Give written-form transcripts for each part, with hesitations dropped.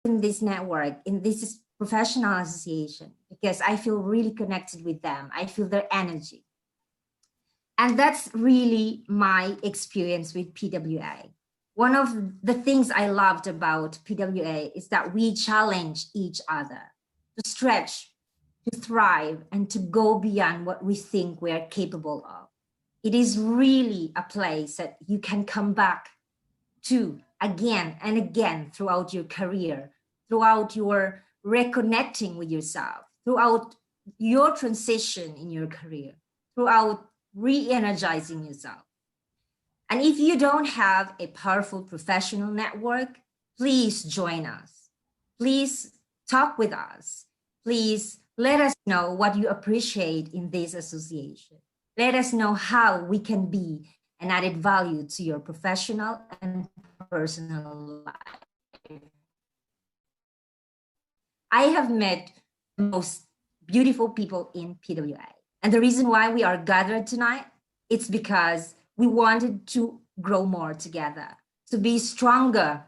in this network, in this professional association, because I feel really connected with them. I feel their energy. And that's really my experience with PWA. One of the things I loved about PWA is that we challenge each other to stretch, to thrive, and to go beyond what we think we are capable of. It is really a place that you can come back to again and again throughout your career, throughout your reconnecting with yourself, throughout your transition in your career, throughout re-energizing yourself. And if you don't have a powerful professional network, please join us. Please talk with us. Please let us know what you appreciate in this association. Let us know how we can be an added value to your professional and personal life. I have met the most beautiful people in PWA. And the reason why we are gathered tonight, it's because we wanted to grow more together, to be stronger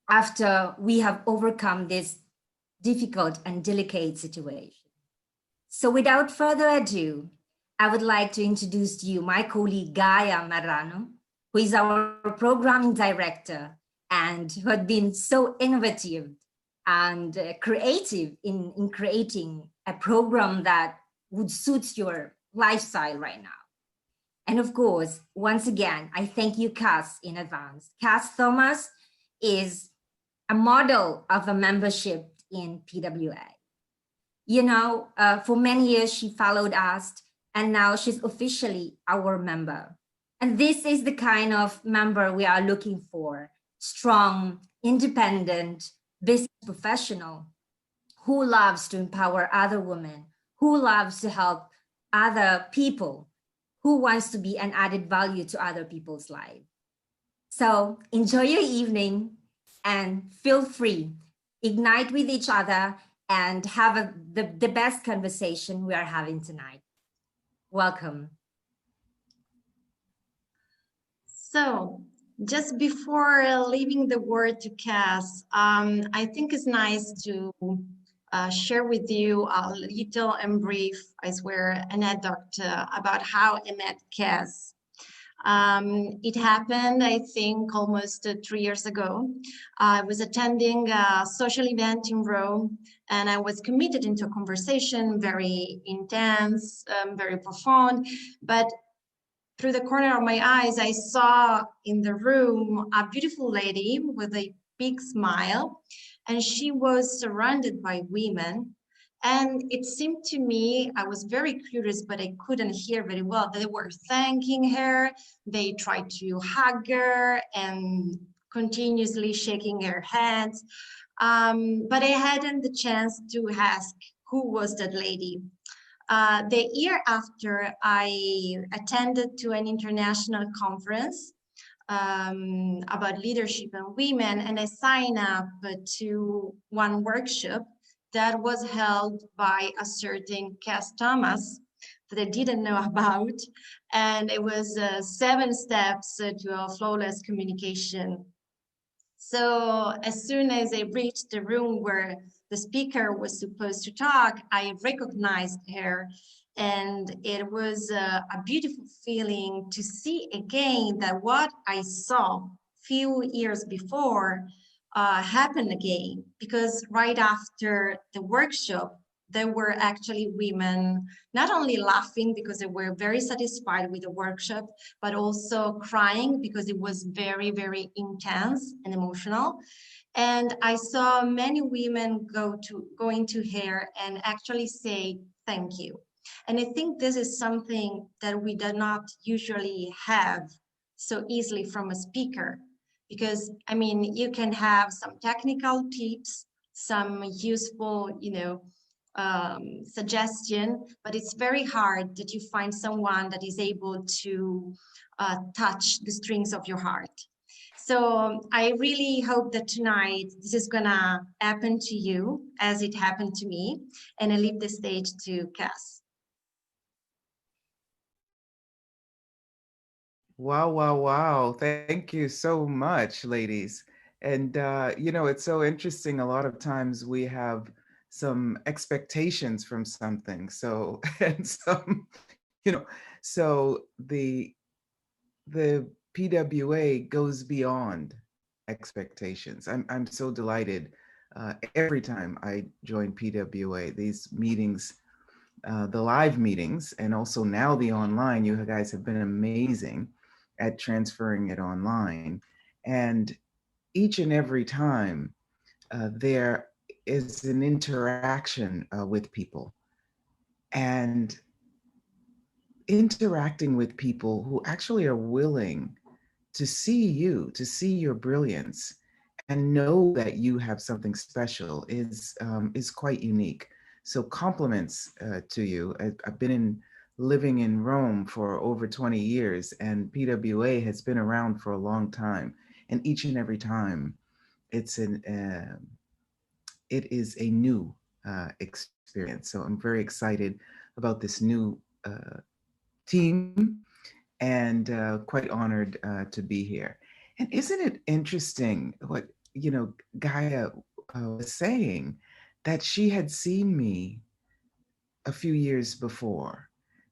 after we have overcome this difficult and delicate situation. So without further ado, I would like to introduce to you my colleague Gaia Marrano, who is our programming director and who had been so innovative and creative in creating a program that would suit your lifestyle right now. And of course, once again, I thank you, Kass, in advance. Kass Thomas is a model of a membership in PWA. You know, for many years, she followed us, and now she's officially our member. And this is the kind of member we are looking for: strong, independent, business professional who loves to empower other women, who loves to help other people, who wants to be an added value to other people's lives. So enjoy your evening and feel free, ignite with each other and have the best conversation we are having tonight. Welcome. So just before leaving the word to Kass, I think it's nice to share with you a little and brief, I swear, anecdote about how I met Kass. It happened, I think, almost 3 years ago. I was attending a social event in Rome, and I was committed into a conversation, very intense, very profound, but through the corner of my eyes, I saw in the room a beautiful lady with a big smile, and she was surrounded by women. And it seemed to me, I was very curious, but I couldn't hear very well. They were thanking her. They tried to hug her and continuously shaking her hands. But I hadn't the chance to ask who was that lady. The year after, I attended to an international conference about leadership and women, and I signed up to one workshop that was held by a certain Kass Thomas that I didn't know about, and it was 7 steps to a flawless communication. So as soon as I reached the room where the speaker was supposed to talk, I recognized her, and it was a beautiful feeling to see again that what I saw few years before happened again, because right after the workshop, there were actually women not only laughing because they were very satisfied with the workshop, but also crying because it was very, very intense and emotional. And I saw many women going to her and actually say thank you. And I think this is something that we do not usually have so easily from a speaker, because I mean, you can have some technical tips, some useful, suggestion, but it's very hard that you find someone that is able to touch the strings of your heart. So I really hope that tonight this is gonna happen to you as it happened to me, and I leave the stage to Kass. Wow, wow, wow. Thank you so much, ladies. And, it's so interesting. A lot of times we have some expectations from something. So, and some, so the PWA goes beyond expectations. I'm so delighted every time I join PWA. These meetings, the live meetings, and also now the online. You guys have been amazing at transferring it online, and each and every time there is an interaction with people, and interacting with people who actually are willing to see you, to see your brilliance, and know that you have something special is quite unique. So compliments to you. I've been living in Rome for over 20 years, and PWA has been around for a long time. And each and every time, it's it is a new experience. So I'm very excited about this new team, and quite honored to be here. And isn't it interesting what, Gaia was saying, that she had seen me a few years before,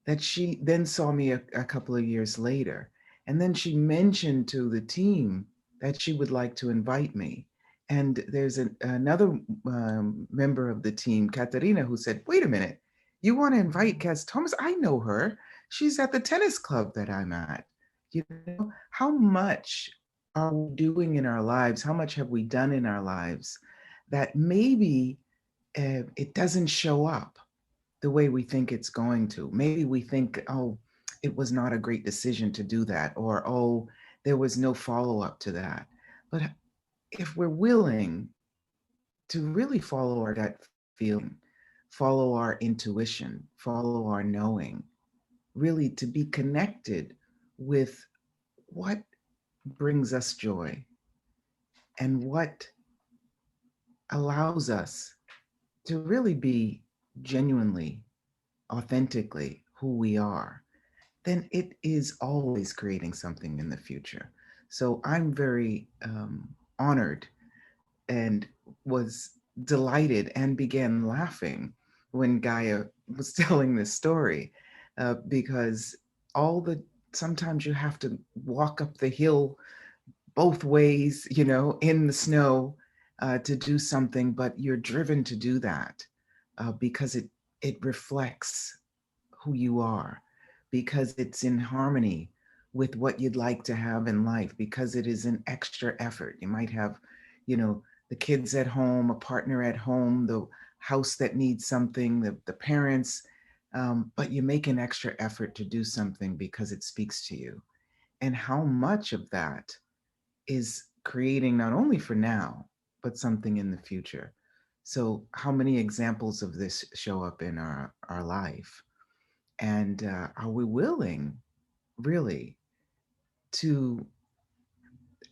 that she then saw me a couple of years later. And then she mentioned to the team that she would like to invite me. And there's another member of the team, Katerina, who said, wait a minute, you want to invite Kass Thomas? I know her. She's at the tennis club that I'm at. How much are we doing in our lives? How much have we done in our lives that maybe it doesn't show up the way we think it's going to? Maybe we think, oh, it was not a great decision to do that, or, oh, there was no follow up to that. But if we're willing to really follow our gut feeling, follow our intuition, follow our knowing, really to be connected with what brings us joy and what allows us to really be genuinely, authentically who we are, then it is always creating something in the future. So I'm very honored and was delighted and began laughing when Gaia was telling this story, because sometimes you have to walk up the hill both ways, in the snow, to do something, but you're driven to do that because it reflects who you are, because it's in harmony with what you'd like to have in life, because it is an extra effort. You might have, the kids at home, a partner at home, the house that needs something, the parents, but you make an extra effort to do something because it speaks to you. And how much of that is creating not only for now, but something in the future. So how many examples of this show up in our life? And are we willing, really, to,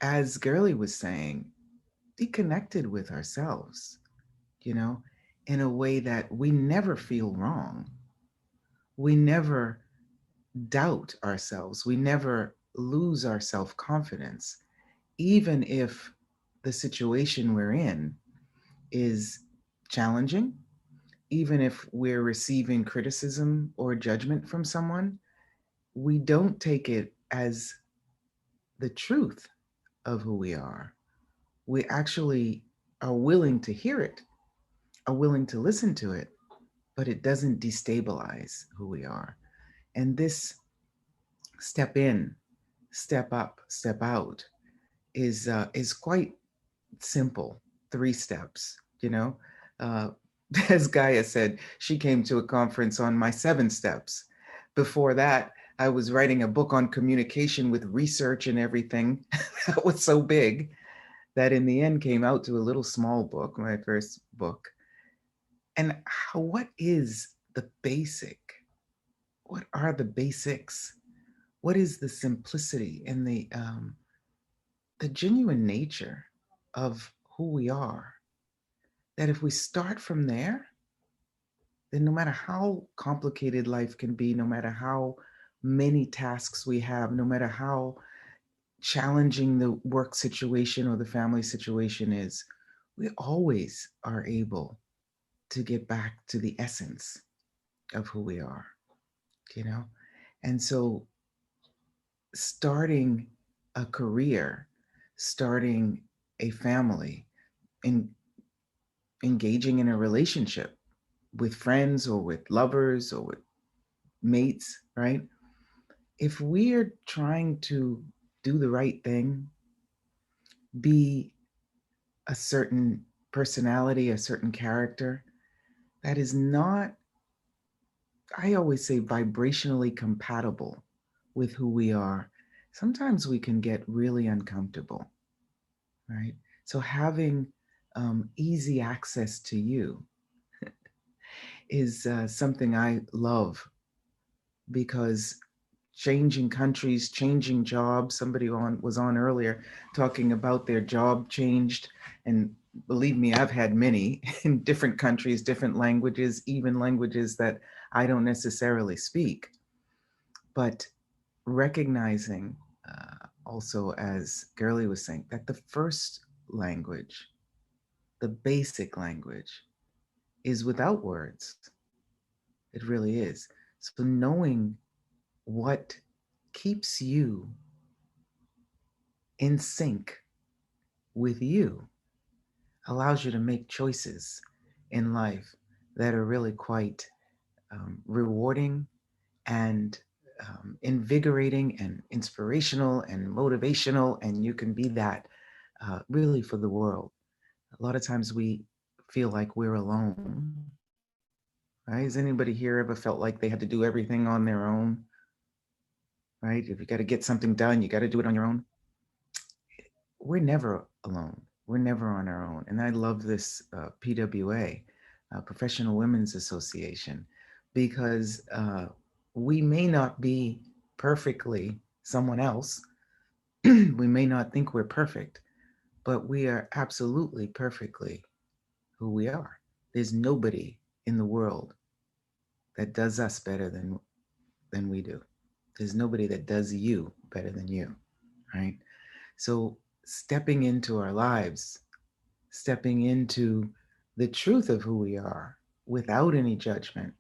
as Gurley was saying, be connected with ourselves, in a way that we never feel wrong. We never doubt ourselves. We never lose our self-confidence, even if the situation we're in is challenging, even if we're receiving criticism or judgment from someone. We don't take it as the truth of who we are. We actually are willing to hear it, are willing to listen to it, but it doesn't destabilize who we are. And this step in, step up, step out is quite simple. 3 steps, Uh, as Gaia said, she came to a conference on my 7 steps. Before that, I was writing a book on communication with research and everything. That was so big that in the end came out to a little small book, my first book. And what is the basic? What are the basics? What is the simplicity and the genuine nature of who we are? That if we start from there, then no matter how complicated life can be, no matter how many tasks we have, no matter how challenging the work situation or the family situation is, we always are able to get back to the essence of who we are, you know? And so starting a career, starting a family, and engaging in a relationship with friends or with lovers or with mates, right? If we are trying to do the right thing, be a certain personality, a certain character, that is not, I always say, vibrationally compatible with who we are, sometimes we can get really uncomfortable, right? So having easy access to you is something I love, because changing countries, changing jobs. Somebody was on earlier talking about their job changed, and believe me, I've had many in different countries, different languages, even languages that I don't necessarily speak. But recognizing also, as Gurley was saying, that the first language, the basic language, is without words. It really is. So knowing what keeps you in sync with you allows you to make choices in life that are really quite rewarding and invigorating and inspirational and motivational. And you can be that really for the world. A lot of times we feel like we're alone. Right? Has anybody here ever felt like they had to do everything on their own? Right? If you got to get something done, you got to do it on your own. We're never alone. We're never on our own. And I love this PWA, Professional Women's Association, because we may not be perfectly someone else. We may not think we're perfect, but we are absolutely perfectly who we are. There's nobody in the world that does us better than we do. There's nobody that does you better than you, right? So stepping into our lives, stepping into the truth of who we are without any judgment,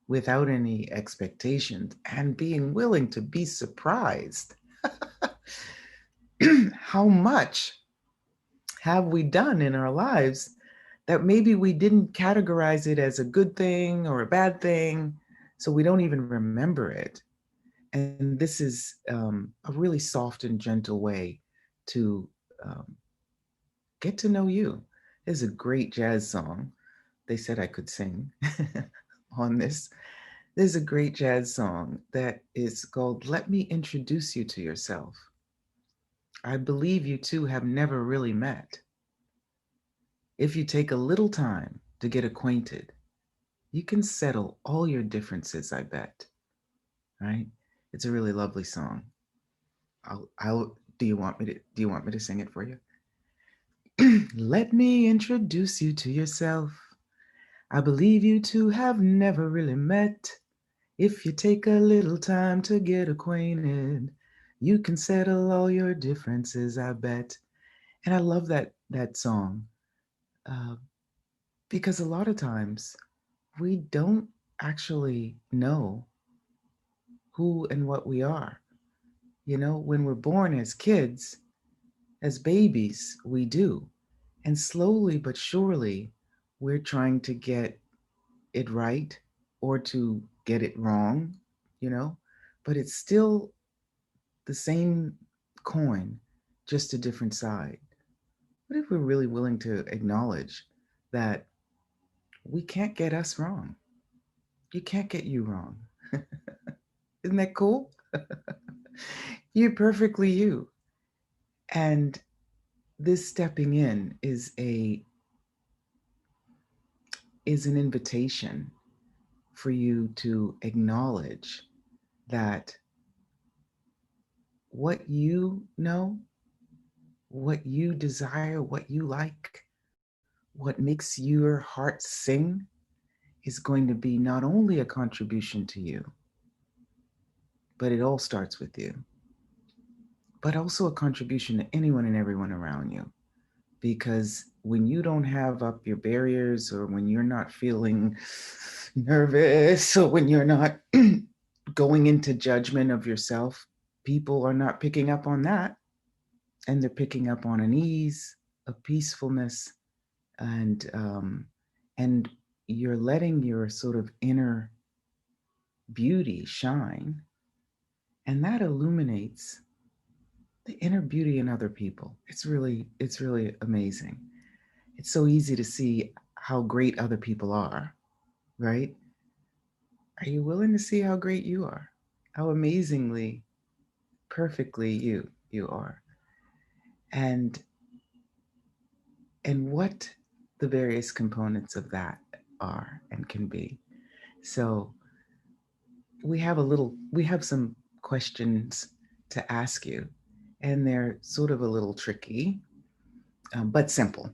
without any expectations, and being willing to be surprised. How much have we done in our lives that maybe we didn't categorize it as a good thing or a bad thing, so we don't even remember it. And this is a really soft and gentle way to get to know you. There's a great jazz song. They said I could sing on this. There's a great jazz song that is called Let Me Introduce You to Yourself. I believe you two have never really met. If you take a little time to get acquainted, you can settle all your differences, I bet. Right? It's a really lovely song. Do you want me to sing it for you? Let me introduce you to yourself. I believe you two have never really met. If you take a little time to get acquainted, you can settle all your differences, I bet. And I love that song uh, because a lot of times we don't actually know who and what we are. You know, when we're born as kids, as babies, we do. And slowly but surely, we're trying to get it right or to get it wrong, you know, but it's still the same coin, just a different side. What if we're really willing to acknowledge that we can't get us wrong? You can't get you wrong. Isn't that cool? You're perfectly you. And this stepping in is an invitation for you to acknowledge that what you know, what you desire, what you like, what makes your heart sing is going to be not only a contribution to you, but it all starts with you. but also a contribution to anyone and everyone around you. Because when you don't have up your barriers, or when you're not feeling nervous, or when you're not going into judgment of yourself, people are not picking up on that. And they're picking up on an ease, a peacefulness, and you're letting your sort of inner beauty shine, and that illuminates the inner beauty in other people. It's really amazing. It's so easy to see how great other people are, right? Are you willing to see how great you are? How amazingly, perfectly you are. And what the various components of that are and can be. So we have some questions to ask you, and they're sort of a little tricky, but simple.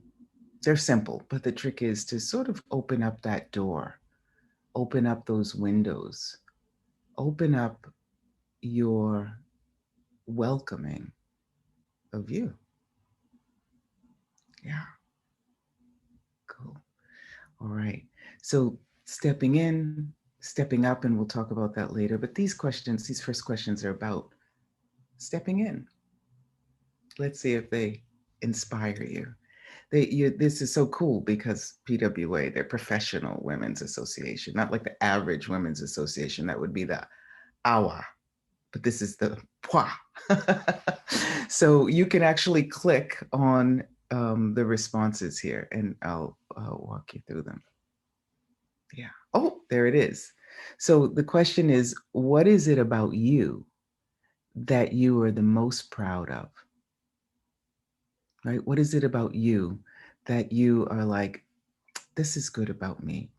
They're simple, but the trick is to sort of open up that door, open up those windows, open up your welcoming of you. Yeah, cool. All right. So stepping in, stepping up, and we'll talk about that later. But these first questions are about stepping in. Let's see if they inspire you. This is so cool because PWA, they're professional women's association, not like the average women's association. That would be the AWA, but this is the PWA. So you can actually click on the responses here, and I'll walk you through them. Yeah. Oh, there it is. So the question is, what is it about you that you are the most proud of? Right? What is it about you that you are like, this is good about me?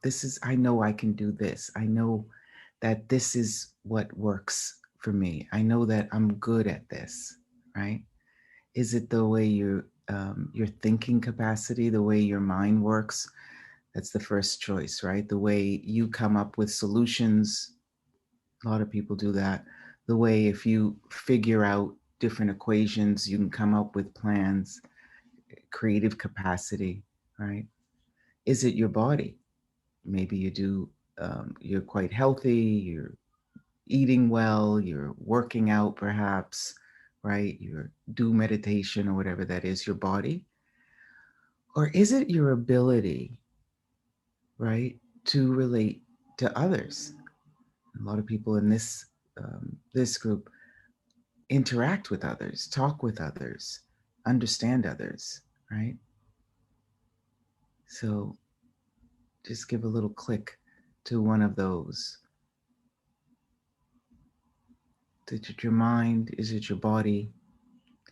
I know I can do this. I know that this is what works for me. I know that I'm good at this, right? Is it the way your thinking capacity, the way your mind works? That's the first choice, right? The way you come up with solutions. A lot of people do that. The way if you figure out different equations, you can come up with plans, creative capacity, right? Is it your body? Maybe you're quite healthy, you're eating well, you're working out perhaps, right? You do meditation or whatever that is, your body. Or is it your ability, right, to relate to others? A lot of people in this group interact with others, talk with others, understand others, right? So just give a little click to one of those. Is it your mind? Is it your body?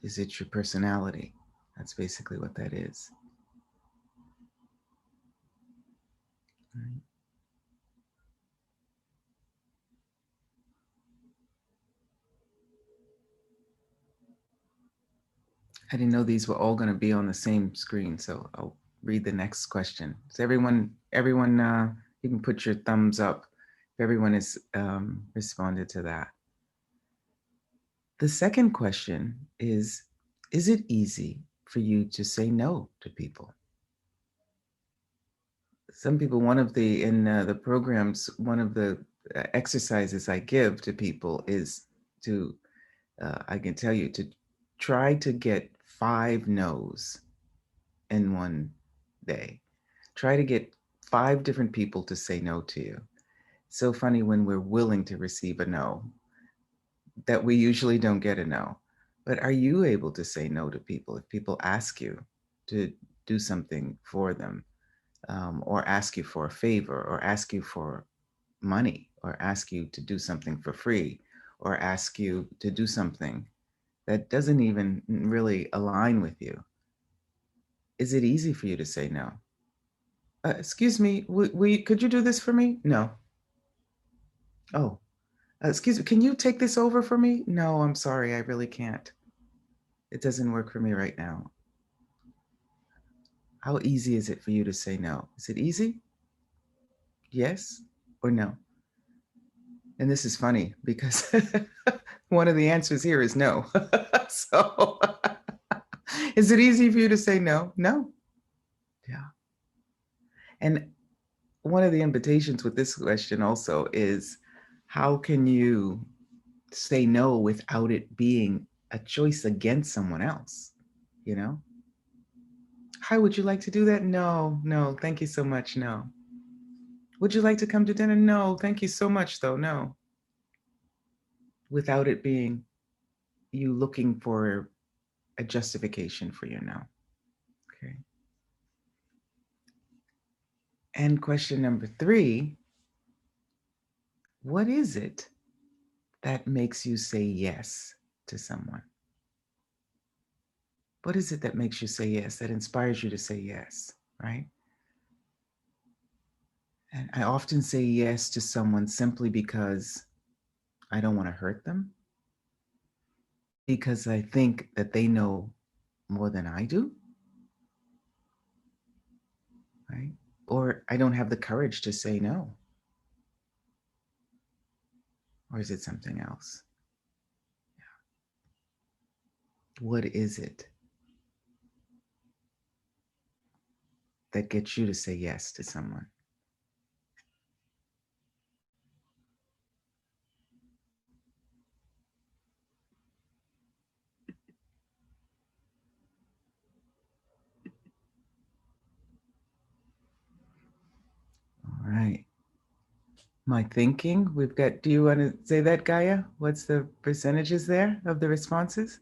Is it your personality? That's basically what that is. Right. I didn't know these were all going to be on the same screen, so I'll read the next question. So everyone, you can put your thumbs up if everyone has responded to that. The second question is it easy for you to say no to people? Some people, in the programs, one of the exercises I give to people is to, I can tell you, to try to get 5 no's in one day. Try to get 5 different people to say no to you. So funny when we're willing to receive a no that we usually don't get a no. But are you able to say no to people if people ask you to do something for them, or ask you for a favor, or ask you for money, or ask you to do something for free, or ask you to do something that doesn't even really align with you? Is it easy for you to say no? Excuse me, could you do this for me? No. Oh, excuse me, can you take this over for me? No, I'm sorry, I really can't. It doesn't work for me right now. How easy is it for you to say no? Is it easy? Yes or no? And this is funny because one of the answers here is no. So is it easy for you to say no? No. Yeah. And one of the invitations with this question also is, how can you say no without it being a choice against someone else? You know, how would you like to do that? No, no, thank you so much. No. Would you like to come to dinner? No, thank you so much, though. No. Without it being you looking for a justification for your no. Okay. And question number 3, what is it that makes you say yes to someone? What is it that makes you say yes, that inspires you to say yes, right? And I often say yes to someone simply because I don't want to hurt them, because I think that they know more than I do, right? Or I don't have the courage to say no. Or is it something else? What is it that gets you to say yes to someone? All right. My thinking, we've got, do you want to say that, Gaia? What's the percentages there of the responses?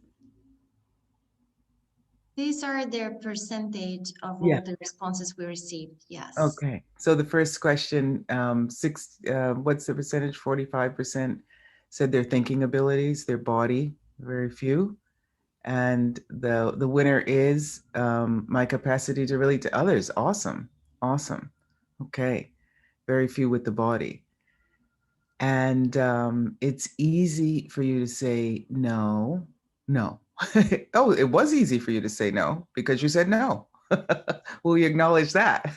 These are the percentage of Yeah. all the responses we received. Yes. Okay. So the first question, what's the percentage? 45% said their thinking abilities, their body, very few. And the winner is my capacity to relate to others. Awesome. Awesome. Okay. Very few with the body. And it's easy for you to say no, no. Oh, it was easy for you to say no because you said no. Will you acknowledge that?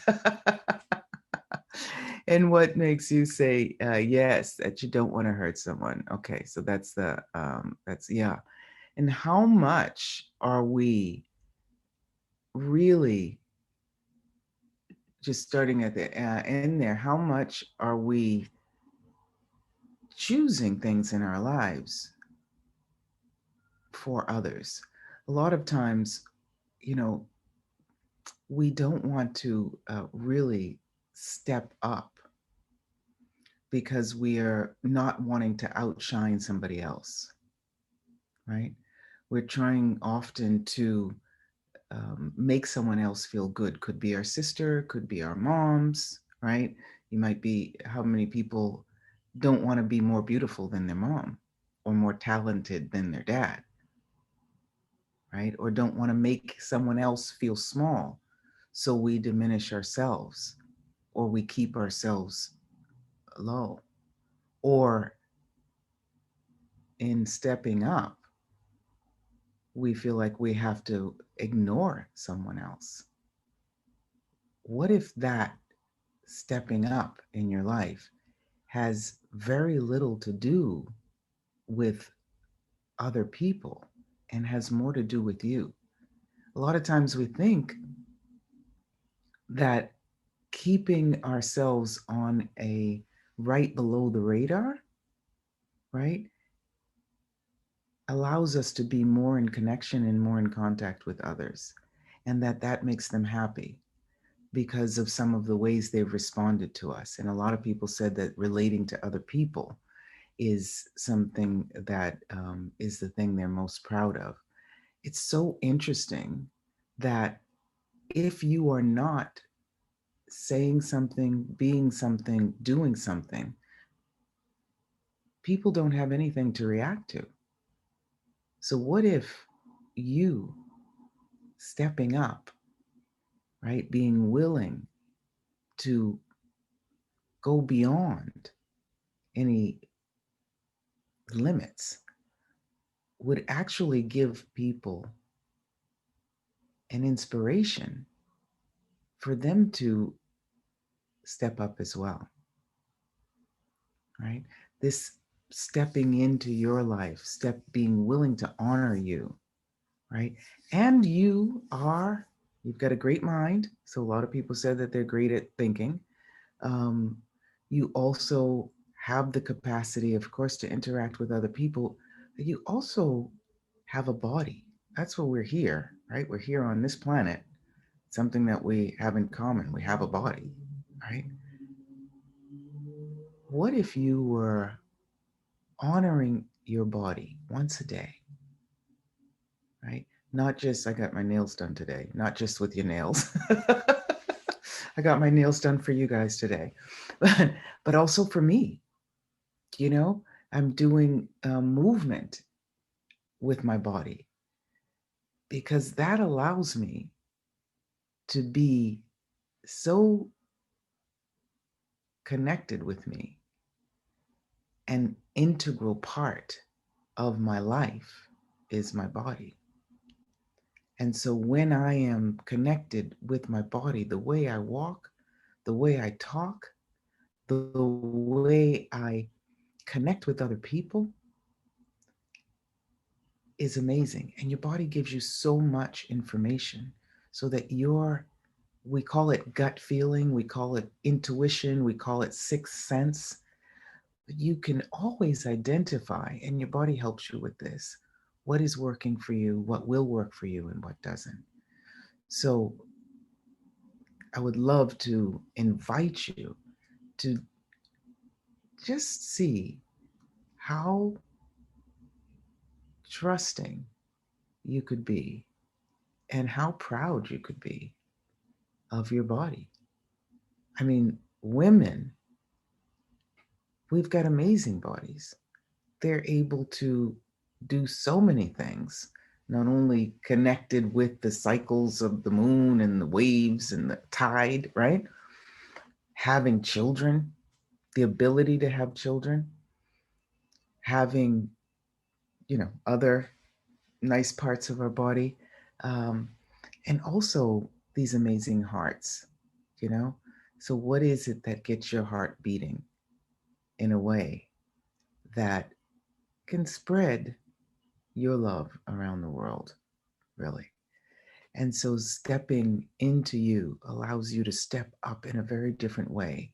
And what makes you say yes, that you don't want to hurt someone? Okay, so that's yeah. And how much are we really, just starting at the end there, how much are we choosing things in our lives for others? A lot of times, you know, we don't want to really step up because we are not wanting to outshine somebody else, right? We're trying often to make someone else feel good. Could be our sister, could be our moms, right? You might be, how many people don't want to be more beautiful than their mom or more talented than their dad, right? Or don't want to make someone else feel small. So we diminish ourselves or we keep ourselves low. Or in stepping up, we feel like we have to ignore someone else. What if that stepping up in your life has very little to do with other people and has more to do with you? A lot of times we think that keeping ourselves on a right below the radar, right, allows us to be more in connection and more in contact with others, and that makes them happy because of some of the ways they've responded to us. And a lot of people said that relating to other people is something that is the thing they're most proud of. It's so interesting that if you are not saying something, being something, doing something, people don't have anything to react to. So, what if you stepping up, right, being willing to go beyond any limits would actually give people an inspiration for them to step up as well, right? this stepping into your life, being willing to honor you, right? And you've got a great mind. So a lot of people said that they're great at thinking. Um, you also have the capacity, of course, to interact with other people, but you also have a body. That's why we're here, right? We're here on this planet. Something that we have in common. We have a body, right? What if you were honoring your body once a day, right? Not just, I got my nails done today, not just with your nails. I got my nails done for you guys today, but also for me. You know, I'm doing movement with my body because that allows me to be so connected with me. An integral part of my life is my body. And so when I am connected with my body, the way I walk, the way I talk, the way I connect with other people is amazing. And your body gives you so much information so that we call it gut feeling, we call it intuition, we call it sixth sense. But you can always identify, and your body helps you with this, what is working for you, what will work for you, and what doesn't. So I would love to invite you to just see how trusting you could be and how proud you could be of your body. I mean, women, we've got amazing bodies. They're able to do so many things, not only connected with the cycles of the moon and the waves and the tide, right? Having children, the ability to have children, having, other nice parts of our body, um, and also these amazing hearts, you know? So, what is it that gets your heart beating in a way that can spread your love around the world, really? And so, stepping into you allows you to step up in a very different way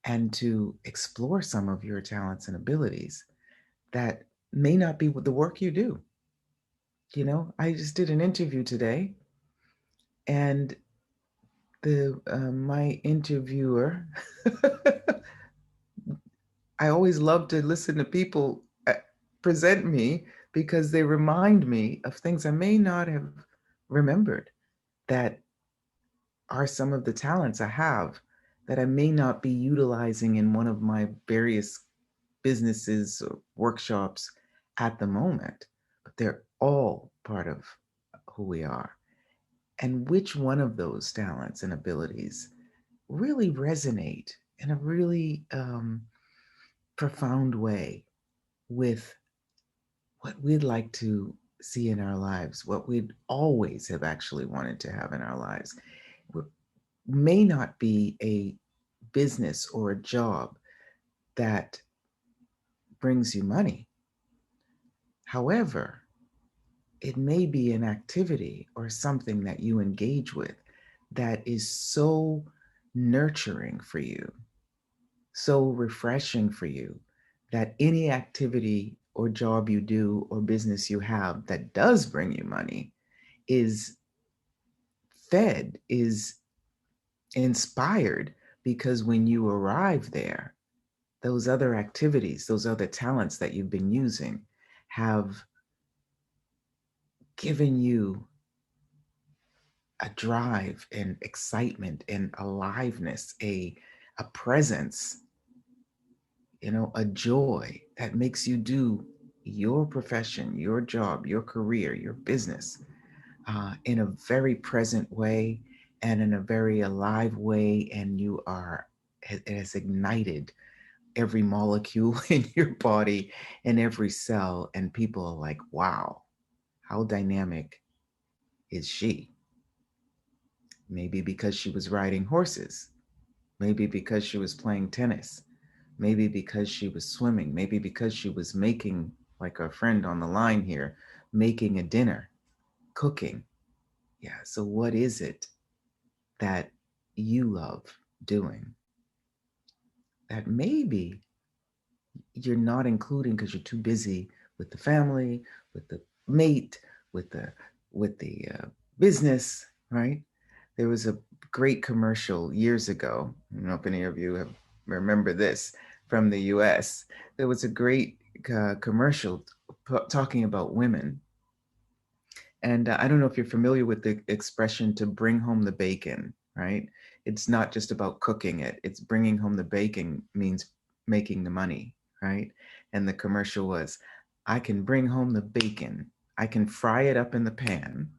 and to explore some of your talents and abilities that may not be the work you do. I just did an interview today, and the my interviewer, I always love to listen to people present me because they remind me of things I may not have remembered that are some of the talents I have that I may not be utilizing in one of my various businesses or workshops at the moment, but they're all part of who we are. And which one of those talents and abilities really resonate in a really profound way with what we'd like to see in our lives, what we'd always have actually wanted to have in our lives. It may not be a business or a job that brings you money. However, it may be an activity or something that you engage with that is so nurturing for you, so refreshing for you, that any activity or job you do or business you have that does bring you money is fed, is inspired, because when you arrive there, those other activities, those other talents that you've been using have given you a drive and excitement and aliveness, a presence, a joy that makes you do your profession, your job, your career, your business in a very present way and in a very alive way. And it has ignited every molecule in your body and every cell. And people are like, wow, how dynamic is she? Maybe because she was riding horses, maybe because she was playing tennis, maybe because she was swimming, maybe because she was making, like our friend on the line here, making a dinner, cooking. Yeah, so what is it that you love doing that maybe you're not including because you're too busy with the family, with the mate, with the business, right? There was a great commercial years ago. I don't know if any of you have remember this from the U.S. There was a great commercial talking about women, and I don't know if you're familiar with the expression "to bring home the bacon," right? It's not just about cooking it; it's bringing home the bacon means making the money, right? And the commercial was, "I can bring home the bacon. I can fry it up in the pan."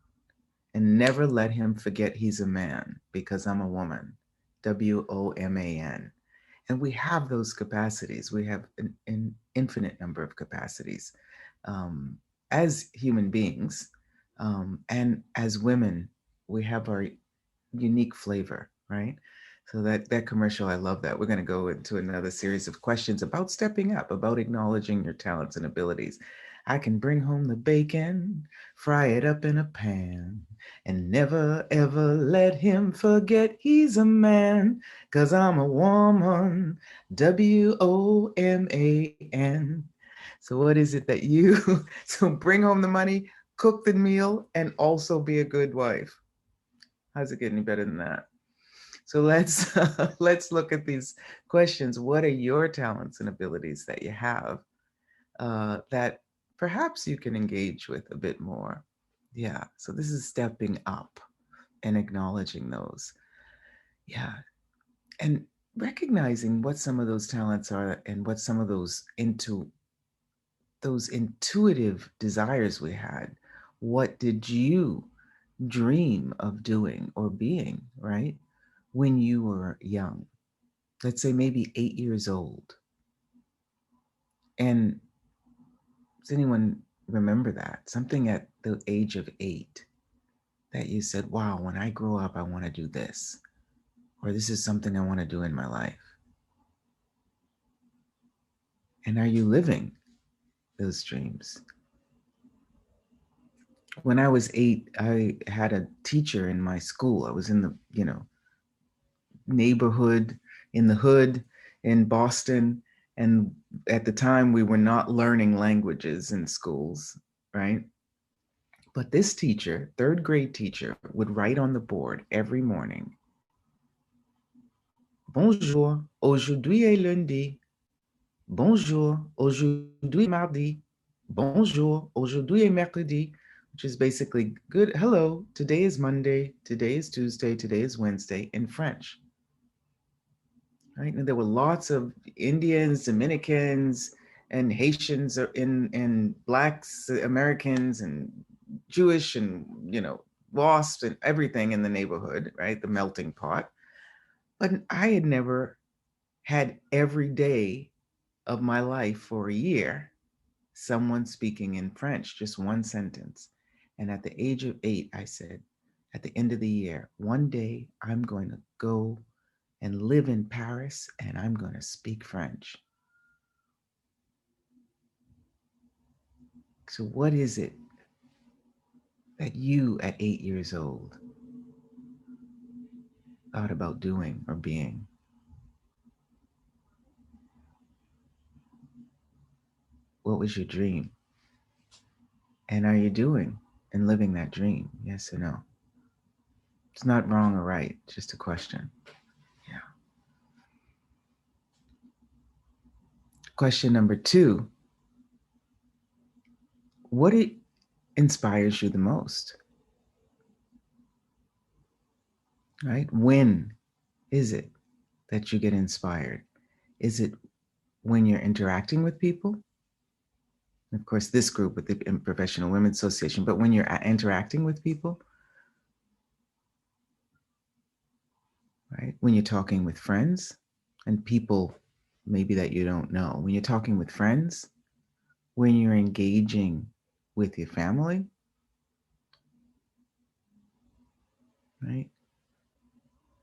And never let him forget he's a man because I'm a woman. WOMAN. And we have those capacities. We have an infinite number of capacities um, as human beings. And as women, we have our unique flavor, right? So that commercial, I love that. We're going to go into another series of questions about stepping up, about acknowledging your talents and abilities. I can bring home the bacon, fry it up in a pan, and never ever let him forget he's a man, 'cause I'm a woman, WOMAN. So what is it that you, so bring home the money, cook the meal, and also be a good wife. How's it get any better than that? So let's let's look at these questions. What are your talents and abilities that you have that perhaps you can engage with a bit more? Yeah. So this is stepping up and acknowledging those. Yeah. And recognizing what some of those talents are and what some of those intuitive desires we had. What did you dream of doing or being, right? When you were young, let's say maybe 8 years old. And does anyone remember that? Something at the age of 8 that you said, wow, when I grow up, I want to do this, or this is something I want to do in my life. And are you living those dreams? When I was 8, I had a teacher in my school. I was in the, neighborhood, in the hood in Boston. And at the time, we were not learning languages in schools, right? But this teacher, third grade teacher, would write on the board every morning, Bonjour, aujourd'hui est lundi. Bonjour, aujourd'hui est mardi. Bonjour, aujourd'hui est mercredi, which is basically good. Hello, today is Monday, today is Tuesday, today is Wednesday in French. Right? And there were lots of Indians, Dominicans, and Haitians and Blacks, Americans, and Jewish, and WASPs and everything in the neighborhood, right? The melting pot. But I had never had every day of my life for a year someone speaking in French, just one sentence. And at the age of 8, I said, at the end of the year, one day I'm going to go and live in Paris and I'm going to speak French. So, what is it that you at 8 years old thought about doing or being? What was your dream? And are you doing and living that dream? Yes or no? It's not wrong or right, just a question. Yeah. Question number 2, what inspires you the most? Right? When is it that you get inspired? Is it when you're interacting with people? Of course, this group with the Professional Women's Association, but when you're interacting with people, right? When you're talking with friends and people maybe that you don't know, when you're talking with friends, when you're engaging with your family, right?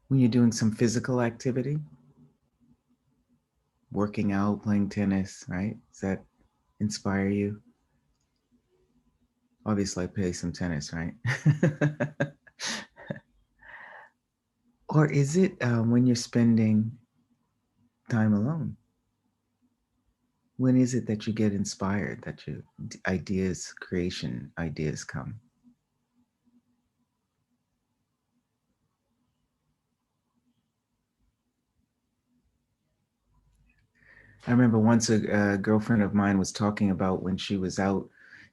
When you're doing some physical activity, working out, playing tennis, right? Does that inspire you? Obviously, I play some tennis, right? Or is it when you're spending time alone? When is it that you get inspired, that you ideas, creation ideas come? I remember once a girlfriend of mine was talking about when she was out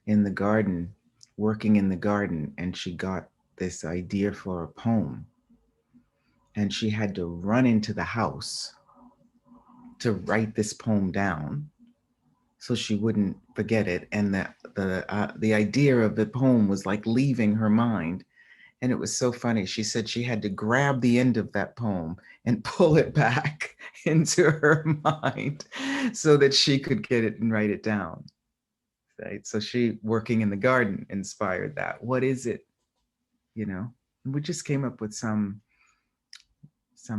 in the garden, working in the garden, and she got this idea for a poem, and she had to run into the house to write this poem down so she wouldn't forget it. And the idea of the poem was like leaving her mind. And it was so funny. She said she had to grab the end of that poem and pull it back into her mind so that she could get it and write it down. Right. So she, working in the garden, inspired that. What is it? You know, and we just came up with some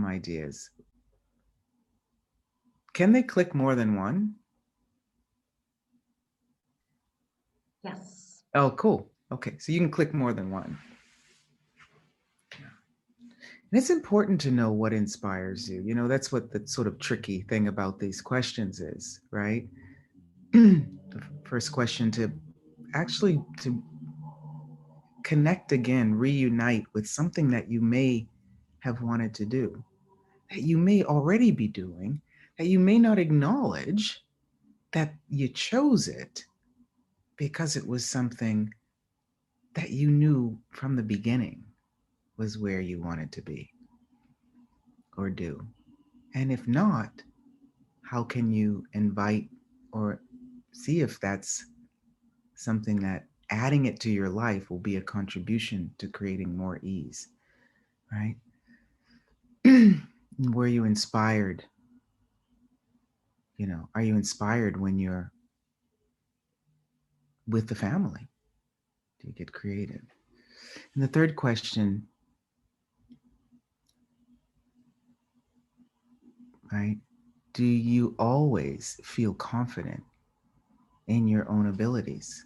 ideas. Can they click more than one? Yes. Oh, cool. Okay. So you can click more than one. And it's important to know what inspires you. You know, that's what the sort of tricky thing about these questions is, right? The first question, to actually to connect again, reunite with something that you may have wanted to do, that you may already be doing, that you may not acknowledge that you chose it because it was something that you knew from the beginning was where you wanted to be or do. And if not, how can you invite or see if that's something that adding it to your life will be a contribution to creating more ease, right? Were you inspired? You know, are you inspired when you're with the family? Do you get creative? And the third question, right? Do you always feel confident in your own abilities?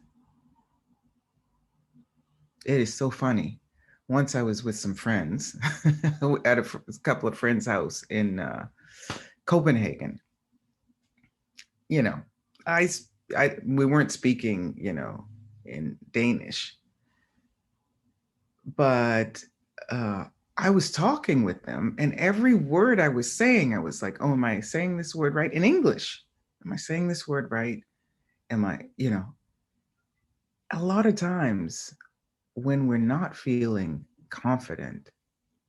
It is so funny. Once I was with some friends at a couple of friends' house in Copenhagen. You know, I, we weren't speaking, you know, in Danish, but I was talking with them, and every word I was saying, I was like, "Oh, am I saying this word right in English? Am I saying this word right? Am I, you know?" A lot of times when we're not feeling confident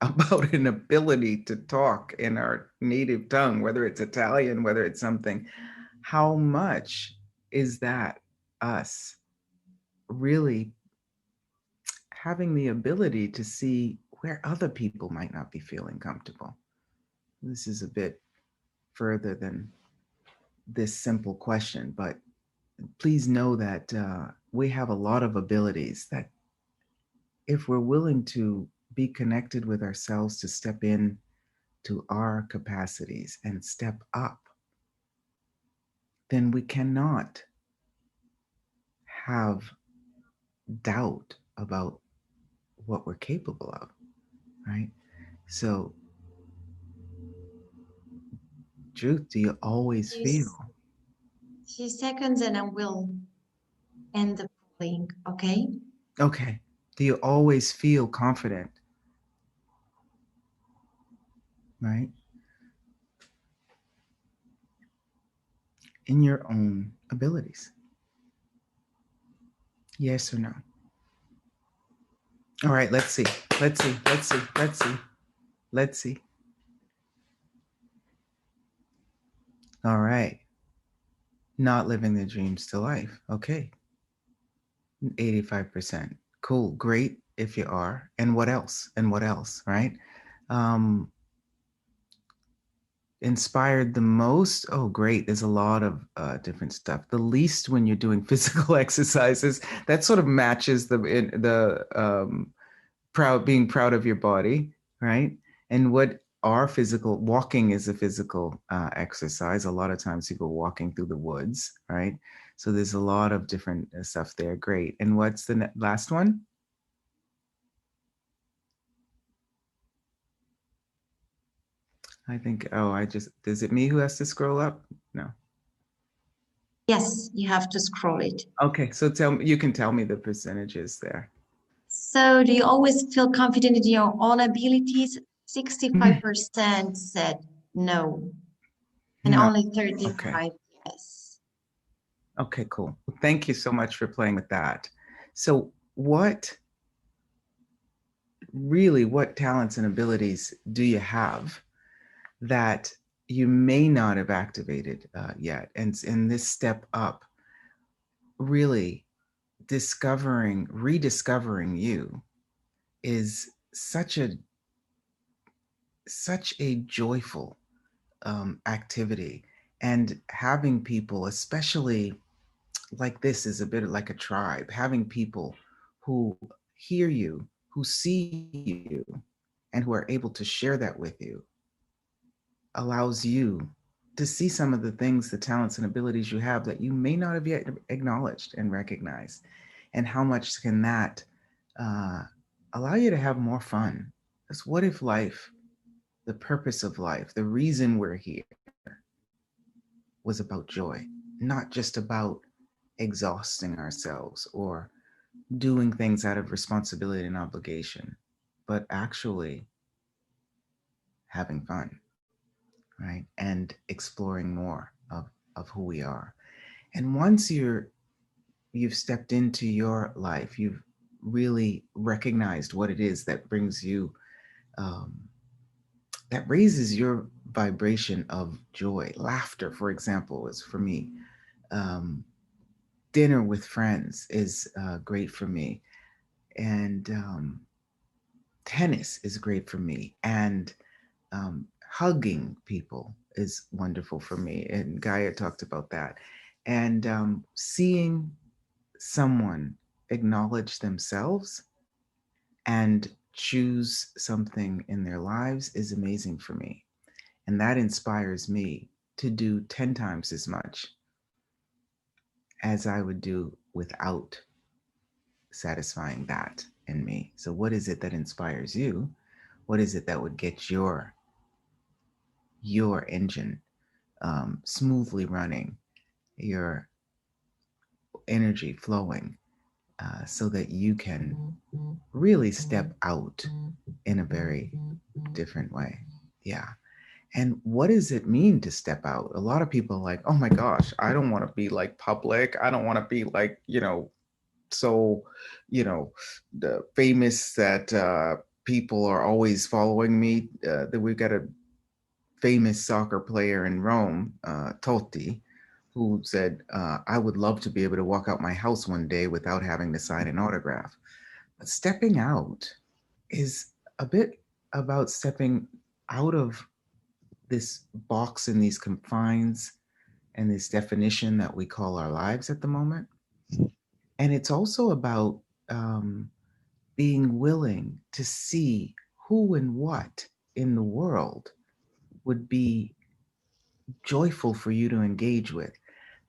about an ability to talk in our native tongue, whether it's Italian, whether it's something, how much is that us really having the ability to see where other people might not be feeling comfortable? This is a bit further than this simple question, but please know that we have a lot of abilities that if we're willing to be connected with ourselves, to step in to our capacities and step up, then we cannot have doubt about what we're capable of, right? So, Truth, do you always feel? Few seconds and I will end the polling, okay? Okay. Do you always feel confident, right? In your own abilities? Yes or no? All right, let's see. Let's see. Let's see. Let's see. Let's see. All right. Not living the dreams to life. Okay. 85%. Cool. Great if you are. And what else? And what else? Right? Um, Inspired the most? Oh, great. There's a lot of different stuff. The least when you're doing physical exercises. That sort of matches the proud, being proud of your body, right? And what are physical. Walking is a physical exercise. A lot of times people walking through the woods, right? So there's a lot of different stuff there. Great. And what's the last one? I think, oh, is it me who has to scroll up? No. Yes, you have to scroll it. Okay, so you can tell me the percentages there. So do you always feel confident in your own abilities? 65% said no, and No. only Okay. 35 yes. Okay, cool. Thank you so much for playing with that. So what talents and abilities do you have that you may not have activated yet? And in this step up, really rediscovering you is such a joyful activity. And having people, especially like this, is a bit like a tribe. Having people who hear you, who see you, and who are able to share that with you allows you to see some of the things, the talents and abilities you have that you may not have yet acknowledged and recognized. And how much can that uh, allow you to have more fun? Because what if life, the purpose of life, the reason we're here was about joy, not just about exhausting ourselves or doing things out of responsibility and obligation, but actually having fun, right? And exploring more of who we are. And once you've stepped into your life, you've really recognized what it is that brings you, um, that raises your vibration of joy. Laughter, for example, is for me. Um, Dinner with friends is great for me. And tennis is great for me. And hugging people is wonderful for me. And Gaia talked about that. And seeing someone acknowledge themselves and choose something in their lives is amazing for me. And that inspires me to do 10 times as much as I would do without satisfying that in me. So, what is it that inspires you? What is it that would get your engine smoothly running, your energy flowing, so that you can really step out in a very different way? Yeah. And what does it mean to step out? A lot of people are like, oh my gosh, I don't want to be like public. I don't want to be like, so, the famous that people are always following me. That we've got a famous soccer player in Rome, Totti, who said, I would love to be able to walk out my house one day without having to sign an autograph. But stepping out is a bit about stepping out of this box and these confines and this definition that we call our lives at the moment. And it's also about being willing to see who and what in the world would be joyful for you to engage with.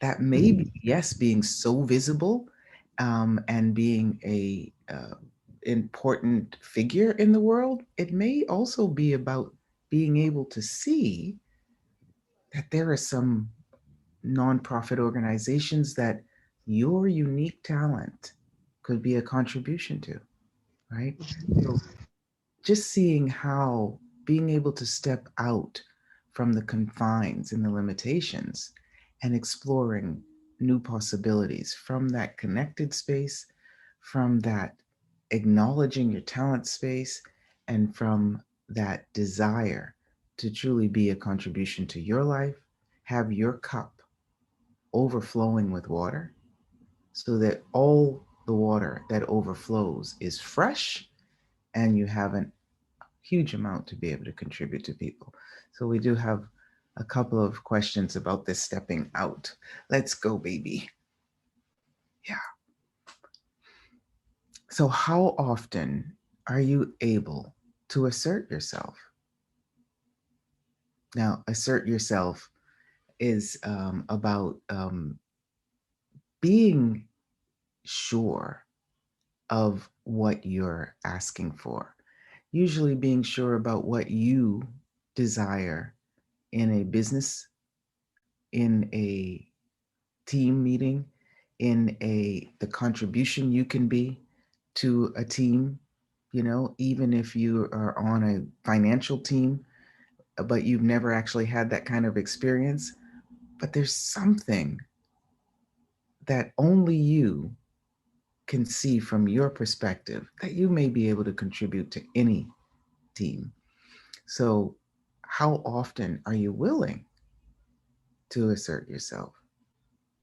That may be, yes, being so visible and being a important figure in the world. It may also be about being able to see that there are some nonprofit organizations that your unique talent could be a contribution to, right? So just seeing how being able to step out from the confines and the limitations and exploring new possibilities from that connected space, from that acknowledging your talent space, and from that desire to truly be a contribution to your life, have your cup overflowing with water so that all the water that overflows is fresh and you have a huge amount to be able to contribute to people. So we do have a couple of questions about this stepping out. Let's go, baby. Yeah. So how often are you able to assert yourself? Now, assert yourself is about being sure of what you're asking for. Usually being sure about what you desire in a business, in a team meeting, in the contribution you can be to a team, even if you are on a financial team, but you've never actually had that kind of experience. But there's something that only you can see from your perspective that you may be able to contribute to any team. So, how often are you willing to assert yourself?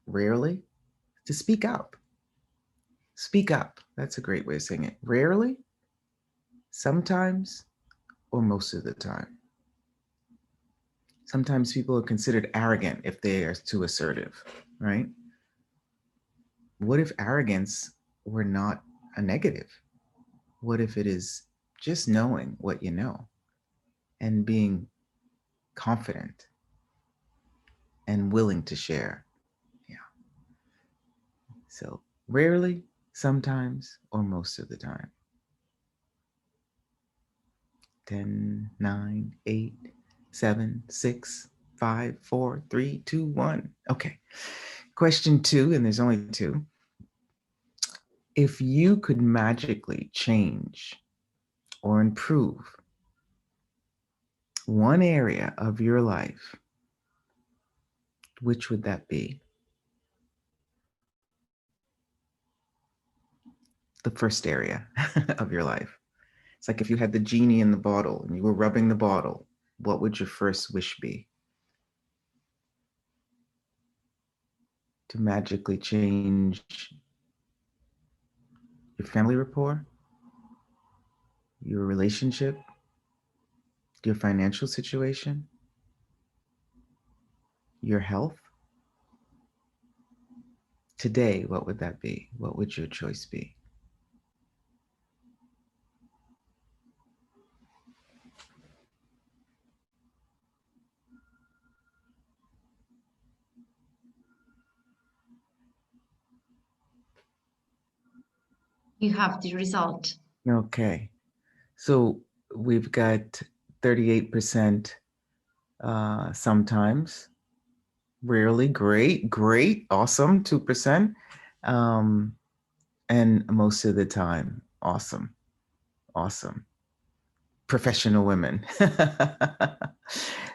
Rarely. To speak up. Speak up. That's a great way of saying it. Rarely, sometimes, or most of the time. Sometimes people are considered arrogant if they are too assertive, right? What if arrogance were not a negative? What if it is just knowing what you know and being confident and willing to share? Yeah. So rarely, sometimes, or most of the time. 10, 9, 8, 7, 6, 5, 4, 3, 2, 1. Okay. Question 2, and there's only 2. If you could magically change or improve one area of your life, which would that be? The first area of your life. It's like if you had the genie in the bottle and you were rubbing the bottle, what would your first wish be? To magically change your family rapport, your relationship, your financial situation, your health. Today, what would that be? What would your choice be? You have the result. Okay. So we've got 38% sometimes, rarely, great, awesome, 2%. And most of the time, awesome, awesome. Professional women.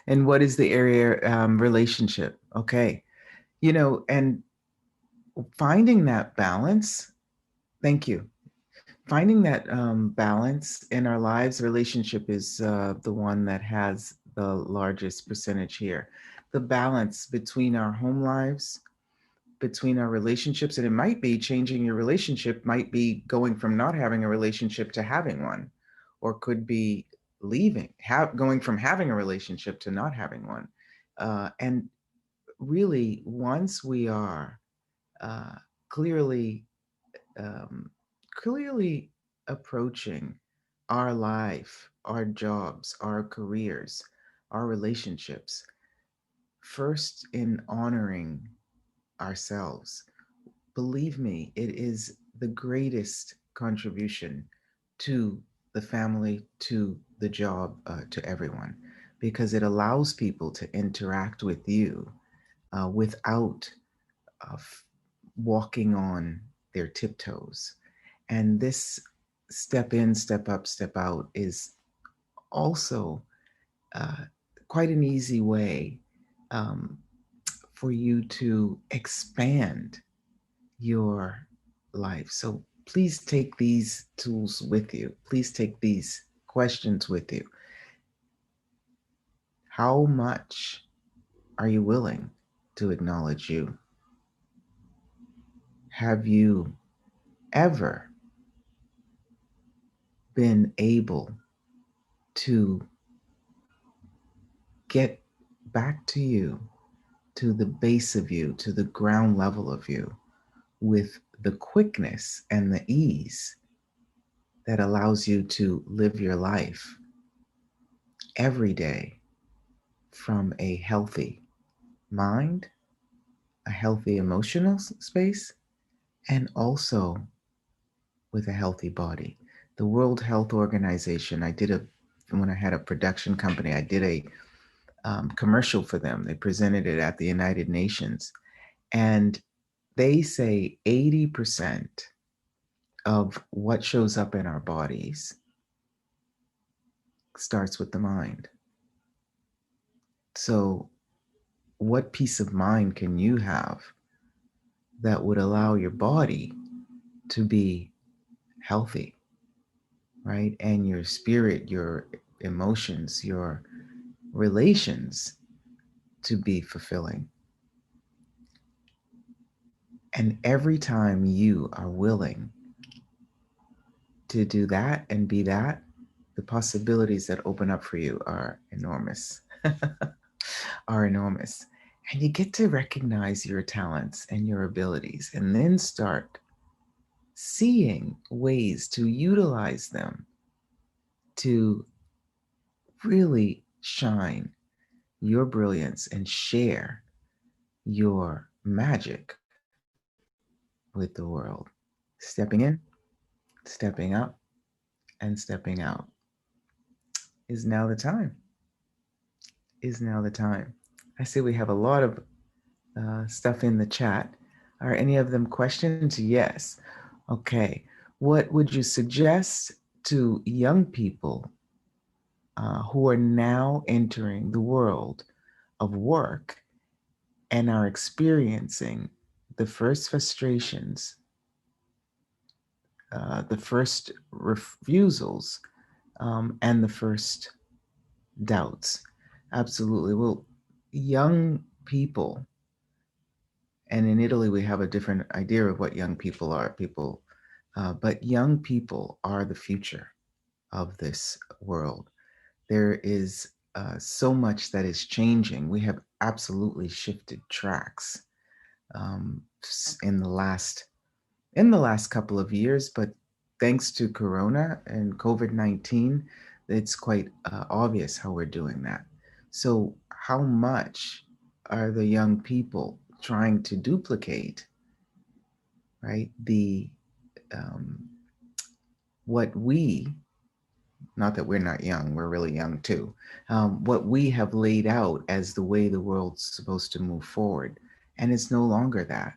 And what is the area relationship? Okay. And finding that balance, thank you. Finding that balance in our lives, relationship is the one that has the largest percentage here. The balance between our home lives, between our relationships, and it might be changing your relationship, might be going from not having a relationship to having one, or could be going from having a relationship to not having one. And really, once we are uh, clearly um, clearly approaching our life, our jobs, our careers, our relationships, first in honoring ourselves. Believe me, it is the greatest contribution to the family, to the job, to everyone, because it allows people to interact with you without uh, walking on their tiptoes. And this step in, step up, step out is also uh, quite an easy way um, for you to expand your life. So please take these tools with you. Please take these questions with you. How much are you willing to acknowledge you? Have you ever been able to get back to you, to the base of you, to the ground level of you, with the quickness and the ease that allows you to live your life every day from a healthy mind, a healthy emotional space, and also with a healthy body. The World Health Organization, when I had a production company, I did a commercial for them. They presented it at the United Nations. And they say 80% of what shows up in our bodies starts with the mind. So, what peace of mind can you have that would allow your body to be healthy, right? And your spirit, your emotions, your relations to be fulfilling. And every time you are willing to do that and be that, the possibilities that open up for you are enormous. Are enormous. And you get to recognize your talents and your abilities and then start seeing ways to utilize them to really shine your brilliance and share your magic with the world. Stepping in, stepping up, and stepping out is now the time. Is now the time. I see we have a lot of stuff in the chat. Are any of them questions? Yes. Okay. What would you suggest to young people who are now entering the world of work and are experiencing the first frustrations, the first refusals, and the first doubts? Absolutely. Well, young people, and in Italy we have a different idea of what young people are. But young people are the future of this world. There is so much that is changing. We have absolutely shifted tracks um, in the last couple of years, but thanks to Corona and COVID-19, it's quite obvious how we're doing that. So, how much are the young people trying to duplicate, right? Um, what we, not that we're not young, we're really young too, what we have laid out as the way the world's supposed to move forward. And it's no longer that.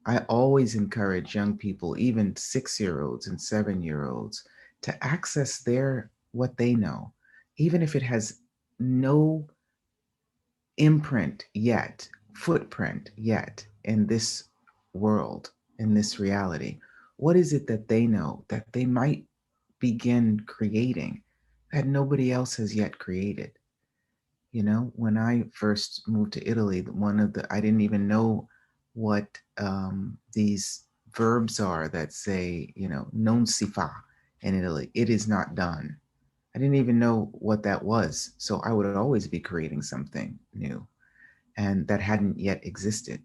I always encourage young people, even 6-year-olds and 7-year-olds, to access what they know, even if it has no footprint yet in this world, in this reality. What is it that they know that they might begin creating that nobody else has yet created? You know, when I first moved to Italy, I didn't even know what these verbs are that say, non si fa in Italy. It is not done. I didn't even know what that was. So I would always be creating something new and that hadn't yet existed.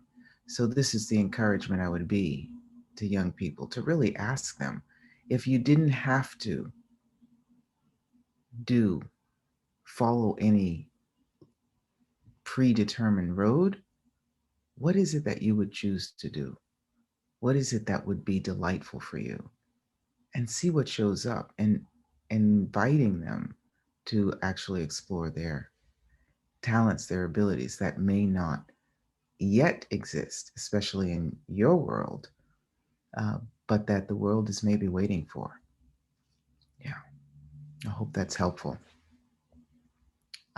So this is the encouragement I would be to young people, to really ask them, if you didn't have to follow any predetermined road, what is it that you would choose to do? What is it that would be delightful for you? And see what shows up, and inviting them to actually explore their talents, their abilities that may not yet exist, especially in your world, but that the world is maybe waiting for. Yeah, I hope that's helpful.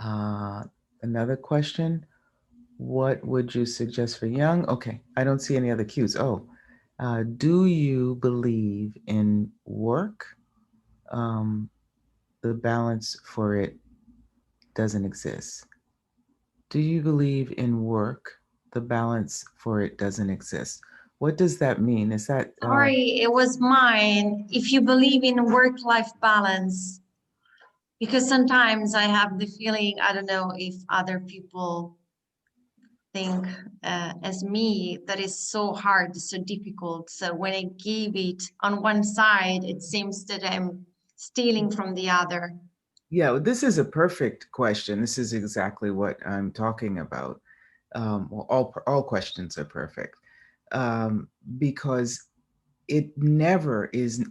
Another question. What would you suggest for young? Okay, I don't see any other cues. Do you believe in work? The balance for it doesn't exist. Do you believe in work? The balance for it doesn't exist. What does that mean? Is that Sorry, it was mine. If you believe in work-life balance, because sometimes I have the feeling, I don't know if other people think as me, that is so hard, so difficult. So when I give it on one side, it seems that I'm stealing from the other. Yeah, this is a perfect question. This is exactly what I'm talking about. Well, all questions are perfect, um, because it never is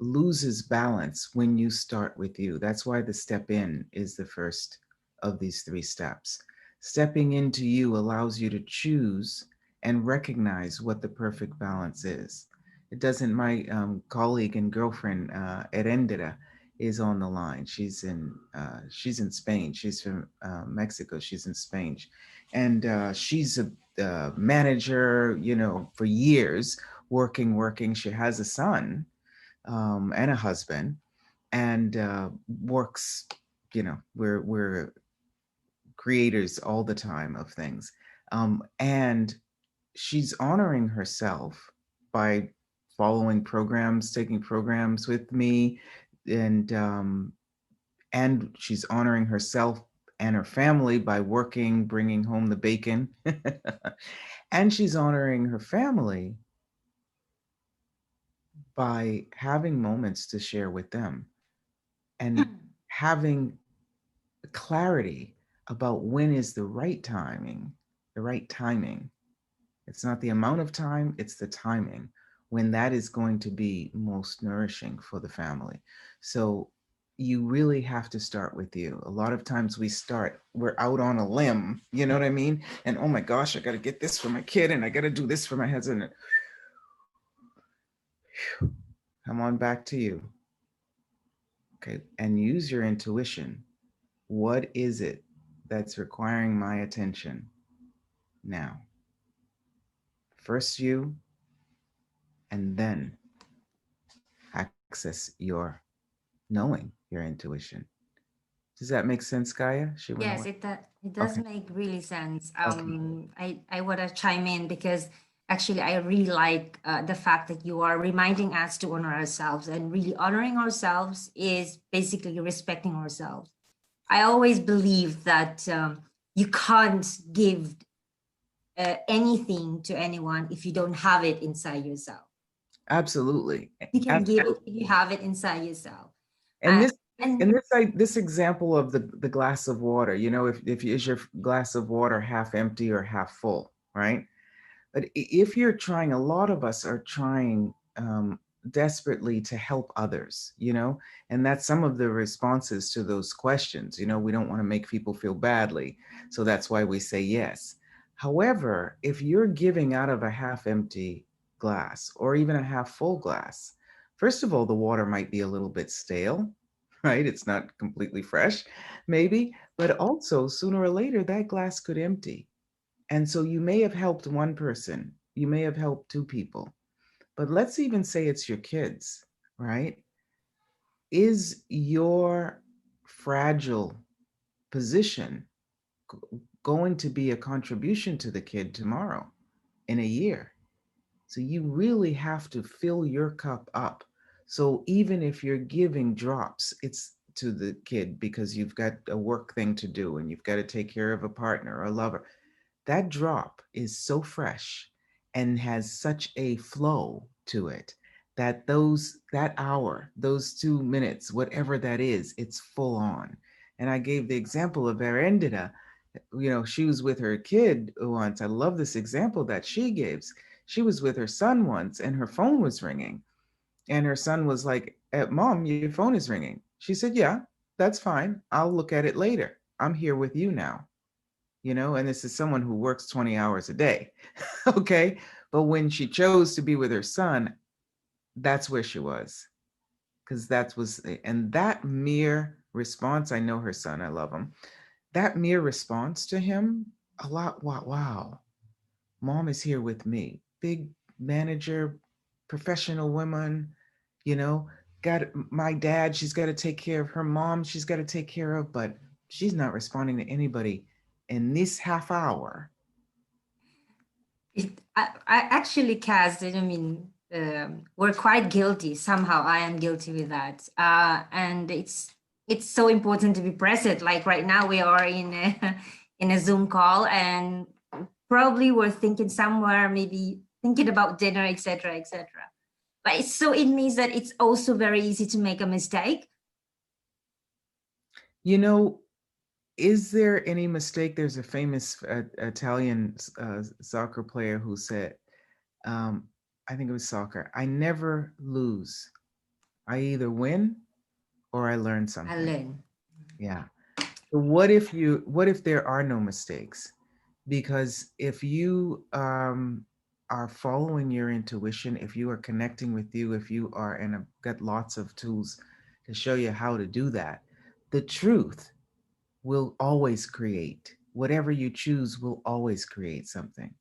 loses balance when you start with you. That's why the step in is the first of these three steps. Stepping into you allows you to choose and recognize what the perfect balance is. It doesn't. My colleague and girlfriend Erendira is on the line. She's in Spain. She's from Mexico. She's in Spain, and she's a manager, you know, for years, working. She has a son and a husband, and works. You know, we're creators all the time of things, and she's honoring herself by following programs, taking programs with me, and she's honoring herself and her family by working, bringing home the bacon, and she's honoring her family by having moments to share with them and having clarity about when is the right timing, the right timing. It's not the amount of time, it's the timing when that is going to be most nourishing for the family. So you really have to start with you. A lot of times we're out on a limb, you know what I mean? And oh my gosh, I got to get this for my kid and I got to do this for my husband. Come on back to you. Okay. And use your intuition. What is it that's requiring my attention now? First you, and then access your knowing, your intuition. Does that make sense, Gaia? She went Yes, away. it does Okay. make really sense. Okay. I want to chime in because actually I really like the fact that you are reminding us to honor ourselves, and really honoring ourselves is basically respecting ourselves. I always believe that you can't give anything to anyone if you don't have it inside yourself. Absolutely. You can give it if you have it inside yourself. And this And and this example of the glass of water, you know, if is your glass of water half empty or half full, right? But if you're trying, a lot of us are trying desperately to help others, you know, and that's some of the responses to those questions. You know, we don't want to make people feel badly. So that's why we say yes. However, if you're giving out of a half empty glass or even a half full glass, first of all, the water might be a little bit stale, right? It's not completely fresh, maybe, but also sooner or later that glass could empty, and so you may have helped one person, you may have helped two people, but let's even say it's your kids, right? Is your fragile position going to be a contribution to the kid tomorrow, in a year? So you really have to fill your cup up. So even if you're giving drops, it's to the kid because you've got a work thing to do and you've got to take care of a partner or a lover. That drop is so fresh and has such a flow to it that that hour, those 2 minutes, whatever that is, it's full on. And I gave the example of Arendita. You know, she was with her kid once. I love this example that she gives. She was with her son once and her phone was ringing. And her son was like, Mom, your phone is ringing. She said, Yeah, that's fine. I'll look at it later. I'm here with you now, you know, and this is someone who works 20 hours a day. Okay. But when she chose to be with her son, that's where she was. Because and that mere response, I know her son, I love him. That mere response to him, a lot, wow, mom is here with me. Big manager, professional woman, you know, got my dad, she's got to take care of her mom, she's got to take care of, but she's not responding to anybody in this half hour. I actually, Cass, I mean, we're quite guilty. Somehow, I am guilty with that, and it's so important to be present. Like right now, we are in a in a Zoom call, and probably we're thinking somewhere, maybe thinking about dinner, etc., etc. But it means that it's also very easy to make a mistake. You know, is there any mistake? There's a famous Italian soccer player who said, um, I think it was soccer, I never lose. I either win or I learn I something. learn. Yeah. What if there are no mistakes? Because if you are following your intuition, if you are connecting with you, if you are, and I've got lots of tools to show you how to do that, the truth will always create. Whatever you choose will always create something.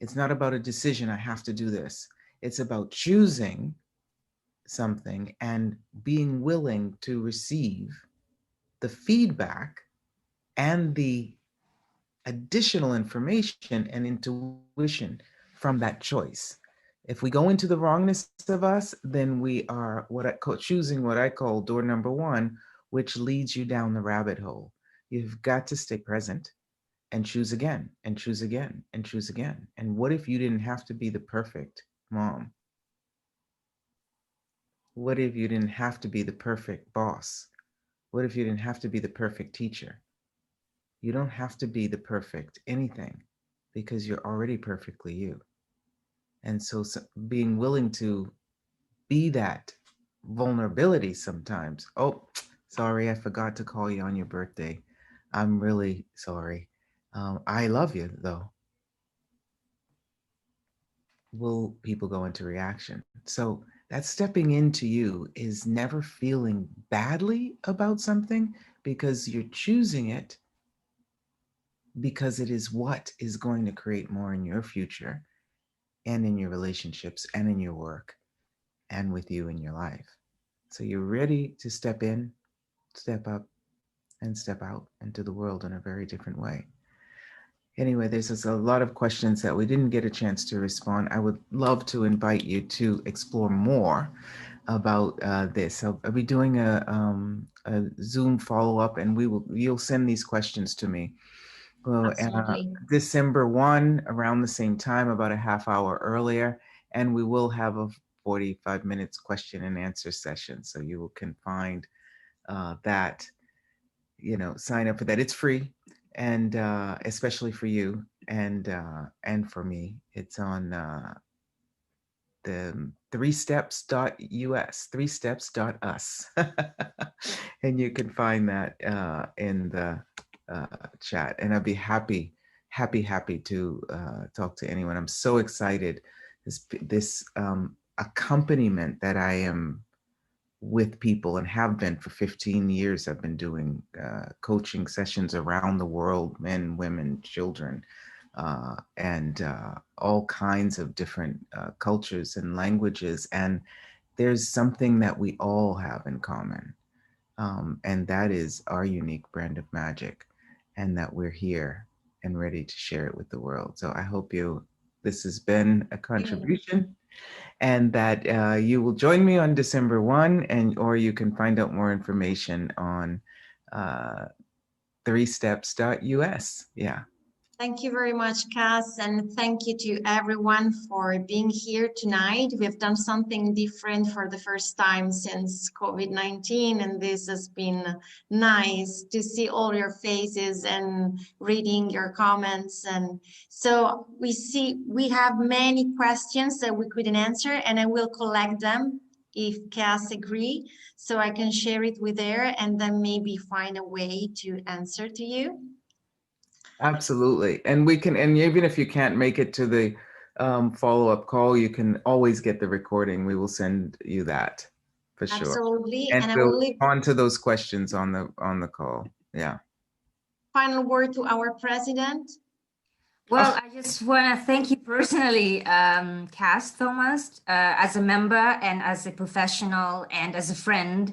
It's not about a decision, I have to do this. It's about choosing something and being willing to receive the feedback and the additional information and intuition from that choice. If we go into the wrongness of us, then we are choosing what I call door number one, which leads you down the rabbit hole. You've got to stay present and choose again and choose again and choose again. And what if you didn't have to be the perfect mom? What if you didn't have to be the perfect boss? What if you didn't have to be the perfect teacher? You don't have to be the perfect anything because you're already perfectly you. And so being willing to be that vulnerability sometimes. Oh, sorry, I forgot to call you on your birthday. I'm really sorry. I love you though. Will people go into reaction? So that stepping into you is never feeling badly about something because you're choosing it because it is what is going to create more in your future and in your relationships and in your work and with you in your life. So you're ready to step in, step up, and step out into the world in a very different way. Anyway, there's just a lot of questions that we didn't get a chance to respond. I would love to invite you to explore more about this. I'll be doing a Zoom follow-up, and you'll send these questions to me. Well, Absolutely. December 1, around the same time, about a half hour earlier, and we will have a 45 minutes question and answer session. So you can find that, sign up for that. It's free, and especially for you and for me. It's on the 3steps.us, 3steps.us. And you can find that in the chat. And I'd be happy to talk to anyone. I'm so excited. This accompaniment that I am with people and have been for 15 years. I've been doing coaching sessions around the world, men, women, children, and all kinds of different cultures and languages. And there's something that we all have in common. And that is our unique brand of magic, and that we're here and ready to share it with the world. So I hope this has been a contribution, and that you will join me on December 1, or you can find out more information on 3steps.us. Yeah. Thank you very much, Kass, and thank you to everyone for being here tonight. We've done something different for the first time since COVID-19, and this has been nice to see all your faces and reading your comments. And so we have many questions that we couldn't answer, and I will collect them if Kass agree, so I can share it with her and then maybe find a way to answer to you. Absolutely. And even if you can't make it to the follow-up call, you can always get the recording. We will send you that for sure. Absolutely. And I we'll will leave on to those questions on the call. Yeah. final word to our president. Well, I just want to thank you personally, Kass Thomas, as a member and as a professional and as a friend.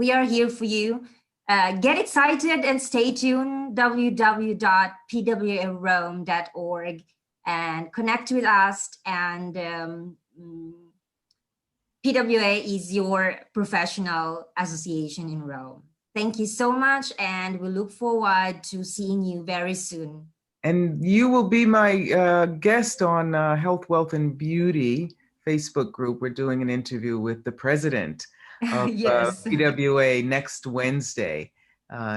We are here for you. Get excited and stay tuned, www.pwarome.org, and connect with us. And PWA is your professional association in Rome. Thank you so much, and we look forward to seeing you very soon. And you will be my guest on Health, Wealth, and Beauty Facebook group. We're doing an interview with the president of Yes. PWA next Wednesday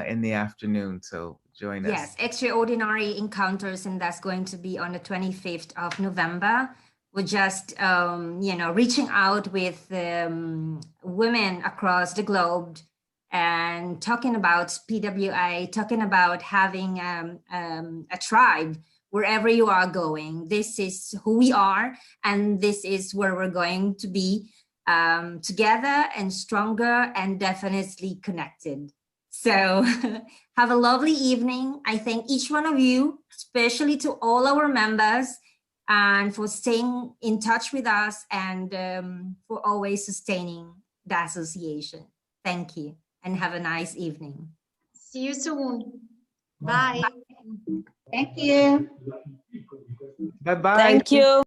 in the afternoon. So join us. Yes, extraordinary encounters, and that's going to be on the 25th of November. We're just, reaching out with women across the globe and talking about PWA, talking about having a tribe wherever you are going. This is who we are, and this is where we're going to be together and stronger and definitely connected. So have a lovely evening. I thank each one of you, especially to all our members, and for staying in touch with us and for always sustaining the association. Thank you and have a nice evening. See you soon. Bye. Thank you. Bye-bye. Thank you.